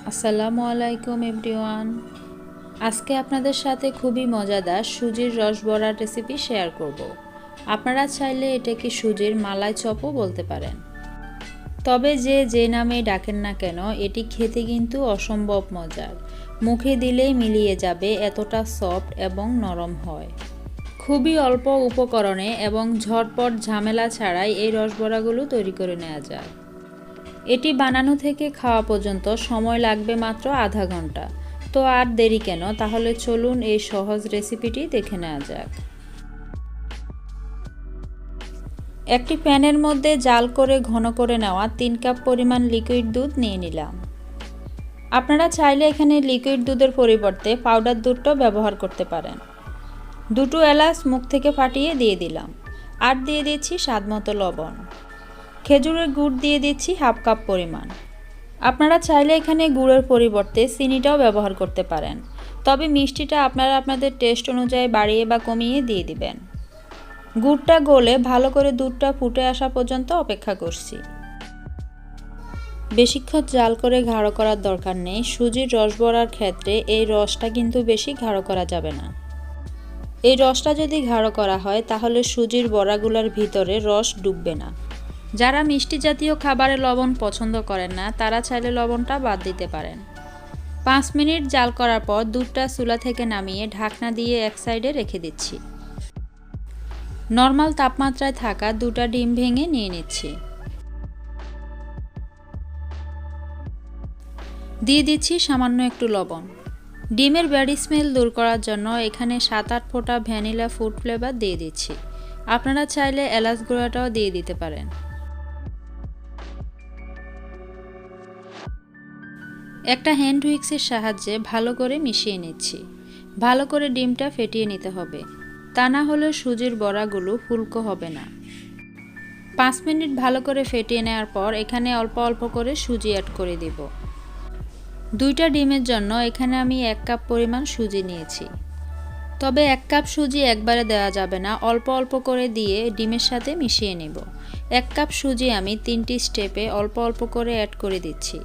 আসসালামু আলাইকুম এভরিওয়ান। আজকে আপনাদের সাথে খুবই মজাদার সুজির রসবড়ার রেসিপি শেয়ার করব। আপনারা চাইলে এটাকে সুজির মালাই চপও বলতে পারেন। তবে যে নামে ডাকেন না কেন, এটি খেতে কিন্তু অসম্ভব মজার। মুখে দিলেই মিলিয়ে যাবে, এতটা সফট এবং নরম হয়। খুবই অল্প উপকরণে এবং ঝটপট ঝামেলা ছাড়াই এই রসবড়াগুলো তৈরি করে নেওয়া যায়। এটি বানানো থেকে খাওয়া পর্যন্ত সময় লাগবে মাত্র আধা ঘন্টা। তো আর দেরি কেন, তাহলে চলুন এই সহজ রেসিপিটি দেখে নেওয়া যাক। একটি প্যানের মধ্যে জাল করে ঘন করে নেওয়া 3 কাপ পরিমাণ লিকুইড দুধ নিয়ে নিলাম। আপনারা চাইলে এখানে লিকুইড দুধের পরিবর্তে পাউডার দুধটাও ব্যবহার করতে পারেন। 2 এলাচ মুখ থেকে ফাটিয়ে দিয়ে দিলাম। আর দিয়ে দিচ্ছি স্বাদমতো লবণ। খেজুরের গুড় দিয়ে দিচ্ছি হাফ কাপ পরিমাণ। আপনারা চাইলে এখানে গুড়ের পরিবর্তে চিনিটাও ব্যবহার করতে পারেন, তবে মিষ্টিটা আপনারা আপনাদের টেস্ট অনুযায়ী বাড়িয়ে বা কমিয়ে দিয়ে দিবেন। গুড়টা গলে ভালো করে দুধটা ফুটে আসা পর্যন্ত অপেক্ষা করছি। বেশিক্ষণ জাল করে গাঢ় করার দরকার নেই। সুজির রসবড়ার ক্ষেত্রে এই রসটা কিন্তু বেশি গাঢ় করা যাবে না। এই রসটা যদি গাঢ় করা হয় তাহলে সুজির বড়াগুলোর ভিতরে রস ডুববে না। যারা মিষ্টি জাতীয় খাবারে লবণ পছন্দ করেন না, তারা চাইলে লবণটা বাদ দিতে পারেন। 5 মিনিট জাল করার পর দুধটা চুলা থেকে নামিয়ে ঢাকনা দিয়ে এক সাইডে রেখে দিচ্ছি। নর্মাল তাপমাত্রায় থাকা 2টা ডিম ভেঙে নিয়ে নিচ্ছি। দিয়ে দিচ্ছি সামান্য একটু লবণ। ডিমের ব্যাড স্মেল দূর করার জন্য এখানে 7-8 ফোঁটা ভ্যানিলা ফুড ফ্লেভার দিয়ে দিচ্ছি। আপনারা চাইলে এলাচ গুঁড়াটাও দিয়ে দিতে পারেন। একটা হ্যান্ড হুইক্সের সাহায্যে ভালো করে মিশিয়ে নিচ্ছি। ভালো করে ডিমটা ফেটিয়ে নিতে হবে, তা না হলে সুজির বড়াগুলো ফুলকো হবে না। 5 মিনিট ভালো করে ফেটিয়ে নেওয়ার পর এখানে অল্প অল্প করে সুজি অ্যাড করে দিব। 2টা ডিমের জন্য এখানে আমি 1 কাপ পরিমাণ সুজি নিয়েছি। তবে 1 কাপ সুজি একবারে দেওয়া যাবে না, অল্প অল্প করে দিয়ে ডিমের সাথে মিশিয়ে নেব। 1 কাপ সুজি আমি 3টি স্টেপে অল্প অল্প করে অ্যাড করে দিচ্ছি।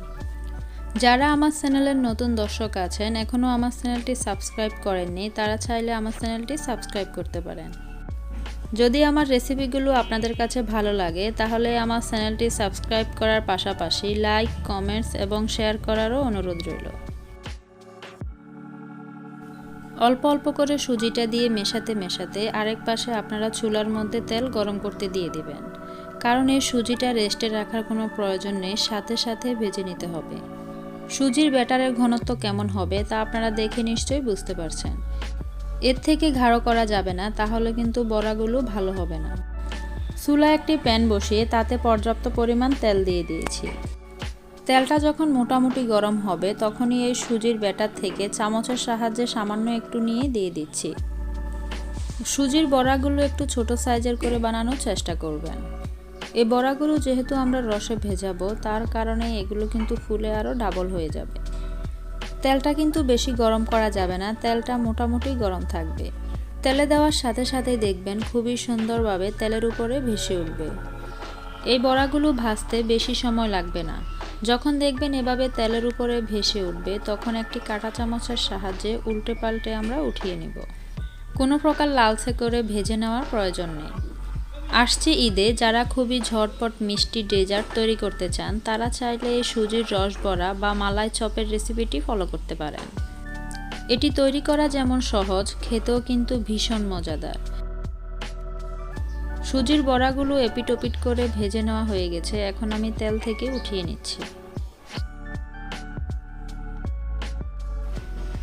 যারা আমার চ্যানেলের নতুন দর্শক আছেন, এখনও আমার চ্যানেলটি সাবস্ক্রাইব করেননি, তারা চাইলে আমার চ্যানেলটি সাবস্ক্রাইব করতে পারেন। যদি আমার রেসিপিগুলো আপনাদের কাছে ভালো লাগে তাহলে আমার চ্যানেলটি সাবস্ক্রাইব করার পাশাপাশি লাইক, কমেন্টস এবং শেয়ার করারও অনুরোধ রইল। অল্প অল্প করে সুজিটা দিয়ে মেশাতে মেশাতে আরেক পাশে আপনারা চুলার মধ্যে তেল গরম করতে দিয়ে দিবেন, কারণ এই সুজিটা রেস্টে রাখার কোনো প্রয়োজন নেই, সাথে সাথে ভেজে নিতে হবে। সুজির ব্যাটারের ঘনত্ব কেমন হবে তা আপনারা দেখে নিশ্চয়ই বুঝতে পারছেন। এর থেকে গাঢ় করা যাবে না, তাহলে কিন্তু বড়াগুলো ভালো হবে না। চুলায় একটি প্যান বসিয়ে তাতে পর্যাপ্ত পরিমাণ তেল দিয়ে দিয়েছি। তেলটা যখন মোটামুটি গরম হবে তখনই এই সুজির ব্যাটার থেকে চামচের সাহায্যে সামান্য একটু নিয়ে দিয়ে দিচ্ছি। সুজির বড়াগুলো একটু ছোট সাইজের করে বানানোর চেষ্টা করবেন। এই বড়াগুলো যেহেতু আমরা রসে ভেজাবো, তার কারণে এগুলো কিন্তু ফুলে আরও ডাবল হয়ে যাবে। তেলটা কিন্তু বেশি গরম করা যাবে না, তেলটা মোটামুটি গরম থাকবে। তেলে দেওয়ার সাথে সাথে দেখবেন খুবই সুন্দরভাবে তেলের উপরে ভেসে উঠবে। এই বড়াগুলো ভাজতে বেশি সময় লাগবে না। যখন দেখবেন এভাবে তেলের উপরে ভেসে উঠবে, তখন একটি কাঁটা চামচের সাহায্যে উল্টে পাল্টে আমরা উঠিয়ে নেব। কোনো প্রকার লালচে করে ভেজে নেওয়ার প্রয়োজন নেই। আসছে ঈদে যারা খুবই ঝটপট মিষ্টি ডেজার্ট তৈরি করতে চান, তারা চাইলে এই সুজির রসবড়া বা মালাই চপের রেসিপিটি ফলো করতে পারেন। এটি তৈরি করা যেমন সহজ, খেতেও কিন্তু ভীষণ মজাদার। সুজির বড়াগুলো এপিট ওপিট করে ভেজে নেওয়া হয়ে গেছে, এখন আমি তেল থেকে উঠিয়ে নিচ্ছি।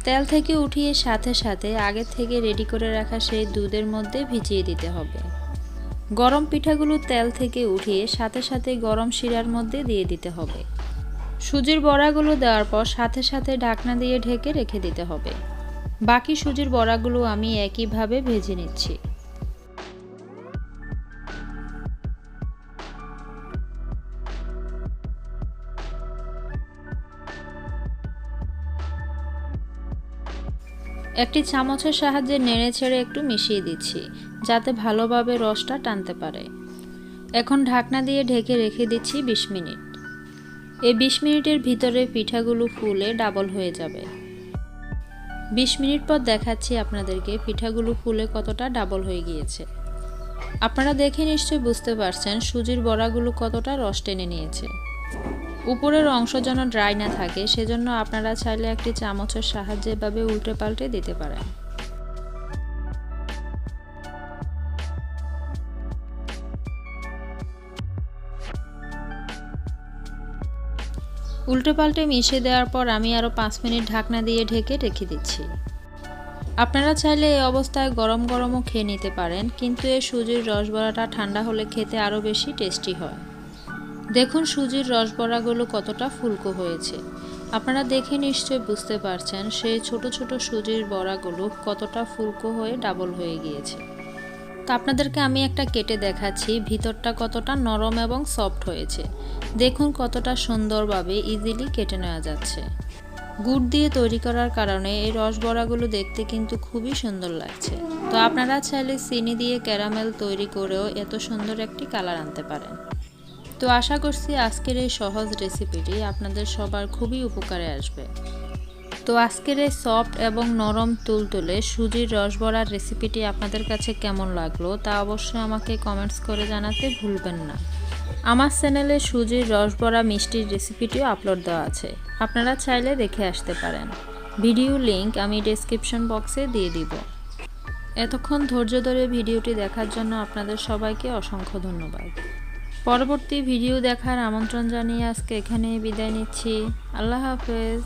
তেল থেকে উঠিয়ে সাথে সাথে আগে থেকে রেডি করে রাখা সেই দুধের মধ্যে ভিজিয়ে দিতে হবে। গরম পিঠাগুলো তেল থেকে উঠিয়ে সাথে সাথে গরম শিরার মধ্যে দিয়ে দিতে হবে। সুজির বড়াগুলো দেওয়ার পর সাথে সাথে ঢাকনা দিয়ে ঢেকে রেখে দিতে হবে। বাকি সুজির বড়াগুলো আমি একইভাবে ভেজে নিচ্ছি। একটি চামচের সাহায্যে নেড়ে ছেড়ে একটু মিশিয়ে দিচ্ছি, যাতে ভালোভাবে রসটা টানতে পারে। এখন ঢাকনা দিয়ে ঢেকে রেখে দিচ্ছি 20 মিনিট। এই 20 মিনিটের ভিতরে পিঠাগুলো ফুলে ডাবল হয়ে যাবে। 20 মিনিট পর দেখাচ্ছি আপনাদেরকে পিঠাগুলো ফুলে কতটা ডাবল হয়ে গিয়েছে। আপনারা দেখে নিশ্চয়ই বুঝতে পারছেন সুজির বড়াগুলো কতটা রস টেনে নিয়েছে। উপরের অংশ যেন ড্রাই না থাকে সেজন্য আপনারা চাইলে একটি চামচের সাহায্যে এভাবে উল্টে পাল্টে দিতে পারেন। উল্টে পাল্টে মিশিয়ে দেওয়ার পর আমি আরও 5 মিনিট ঢাকনা দিয়ে ঢেকে রেখে দিচ্ছি। আপনারা চাইলে এই অবস্থায় গরম গরমও খেয়ে নিতে পারেন, কিন্তু এই সুজির রসবড়াটা ঠান্ডা হলে খেতে আরও বেশি টেস্টি হয়। দেখুন সুজির রসবড়াগুলো কতটা ফুলকো হয়েছে। আপনারা দেখে নিশ্চয়ই বুঝতে পারছেন সেই ছোট ছোট সুজির বড়াগুলো কতটা ফুলকো হয়ে ডাবল হয়ে গিয়েছে। তো আপনাদেরকে আমি একটা কেটে দেখাচ্ছি ভিতরটা কতটা নরম এবং সফট হয়েছে। দেখুন কতটা সুন্দরভাবে ইজিলি কেটে নেওয়া যাচ্ছে। গুড় দিয়ে তৈরি করার কারণে এই রসবড়াগুলো দেখতে কিন্তু খুবই সুন্দর লাগছে। তো আপনারা চাইলে চিনি দিয়ে ক্যারামেল তৈরি করেও এত সুন্দর একটি কালার আনতে পারেন। তো আশা করছি আজকের এই সহজ রেসিপিটি আপনাদের সবার খুবই উপকারে আসবে। তো আজকের এই সফট এবং নরম তুলতুলে সুজির রসবড়ার রেসিপিটি আপনাদের কাছে কেমন লাগলো তা অবশ্যই আমাকে কমেন্টস করে জানাতে ভুলবেন না। আমার চ্যানেলে সুজির রসবড়া মিষ্টির রেসিপিটিও আপলোড দেওয়া আছে, আপনারা চাইলে দেখে আসতে পারেন। ভিডিও লিংক আমি ডেসক্রিপশন বক্সে দিয়ে দিব। এতক্ষণ ধৈর্য ধরে ভিডিওটি দেখার জন্য আপনাদের সবাইকে অসংখ্য ধন্যবাদ। পরবর্তী ভিডিও দেখার আমন্ত্রণ জানিয়ে আজকে এখানেই বিদায় নিচ্ছি। আল্লাহ হাফেজ।